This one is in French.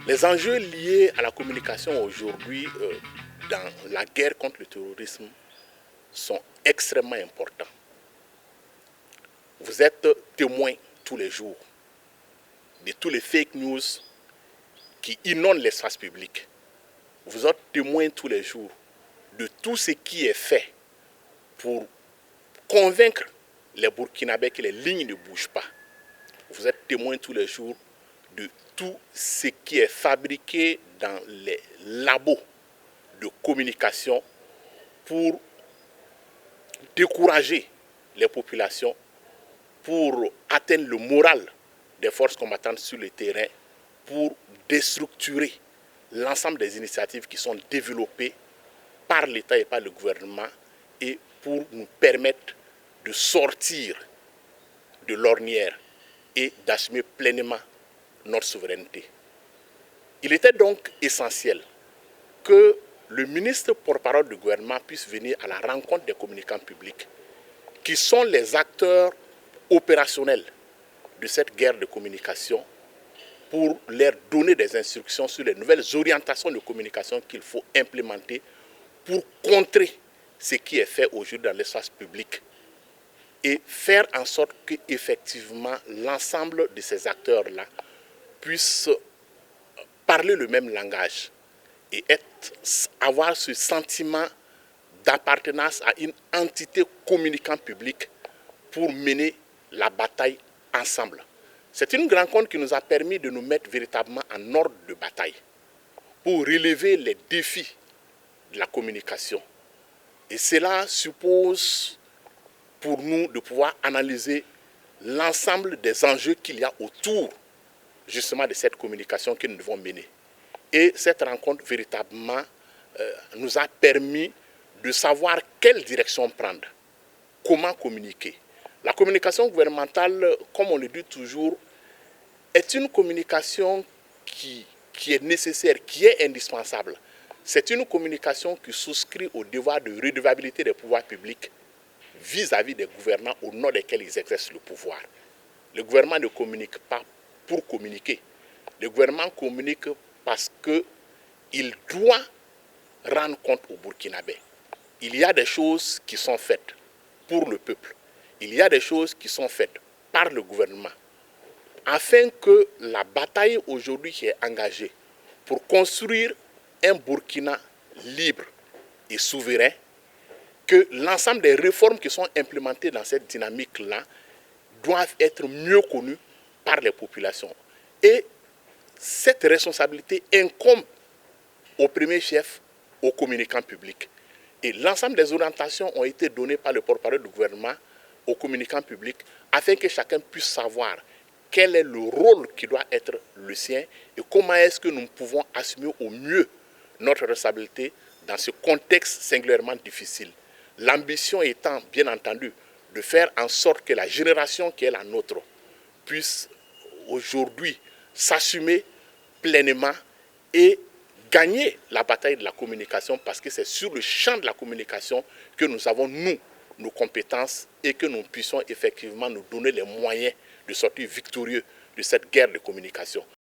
Les enjeux liés à la communication aujourd'hui dans la guerre contre le terrorisme sont extrêmement importants. Vous êtes témoin tous les jours de tous les fake news qui inondent l'espace public. Vous êtes témoin tous les jours de tout ce qui est fait pour convaincre les Burkinabés que les lignes ne bougent pas. Vous êtes témoin tous les jours de tout ce qui est fabriqué dans les labos de communication pour décourager les populations, pour atteindre le moral des forces combattantes sur le terrain, pour déstructurer l'ensemble des initiatives qui sont développées par l'État et par le gouvernement et pour nous permettre de sortir de l'ornière et d'assumer pleinement notre souveraineté. Il était donc essentiel que le ministre porte-parole du gouvernement puisse venir à la rencontre des communicants publics qui sont les acteurs opérationnels de cette guerre de communication pour leur donner des instructions sur les nouvelles orientations de communication qu'il faut implémenter pour contrer ce qui est fait aujourd'hui dans l'espace public et faire en sorte qu'effectivement l'ensemble de ces acteurs-là puissent parler le même langage et avoir ce sentiment d'appartenance à une entité communicante publique pour mener la bataille ensemble. C'est une rencontre qui nous a permis de nous mettre véritablement en ordre de bataille pour relever les défis de la communication. Et cela suppose pour nous de pouvoir analyser l'ensemble des enjeux qu'il y a autour justement de cette communication que nous devons mener. Et cette rencontre véritablement nous a permis de savoir quelle direction prendre, comment communiquer. La communication gouvernementale, comme on le dit toujours, est une communication qui est nécessaire, qui est indispensable. C'est une communication qui souscrit au devoir de redevabilité des pouvoirs publics vis-à-vis des gouvernants au nom desquels ils exercent le pouvoir. Le gouvernement ne communique pas pour communiquer. Le gouvernement communique parce qu'il doit rendre compte aux Burkinabés. Il y a des choses qui sont faites pour le peuple. Il y a des choses qui sont faites par le gouvernement afin que la bataille aujourd'hui qui est engagée pour construire un Burkina libre et souverain, que l'ensemble des réformes qui sont implémentées dans cette dynamique-là doivent être mieux connues par les populations. Et cette responsabilité incombe au premier chef, aux communicants publics. Et l'ensemble des orientations ont été données par le porte-parole du gouvernement aux communicants publics afin que chacun puisse savoir quel est le rôle qui doit être le sien et comment est-ce que nous pouvons assumer au mieux notre responsabilité dans ce contexte singulièrement difficile. L'ambition étant, bien entendu, de faire en sorte que la génération qui est la nôtre puisse aujourd'hui s'assumer pleinement et gagner la bataille de la communication parce que c'est sur le champ de la communication que nous avons, nous, nos compétences et que nous puissions effectivement nous donner les moyens de sortir victorieux de cette guerre de communication.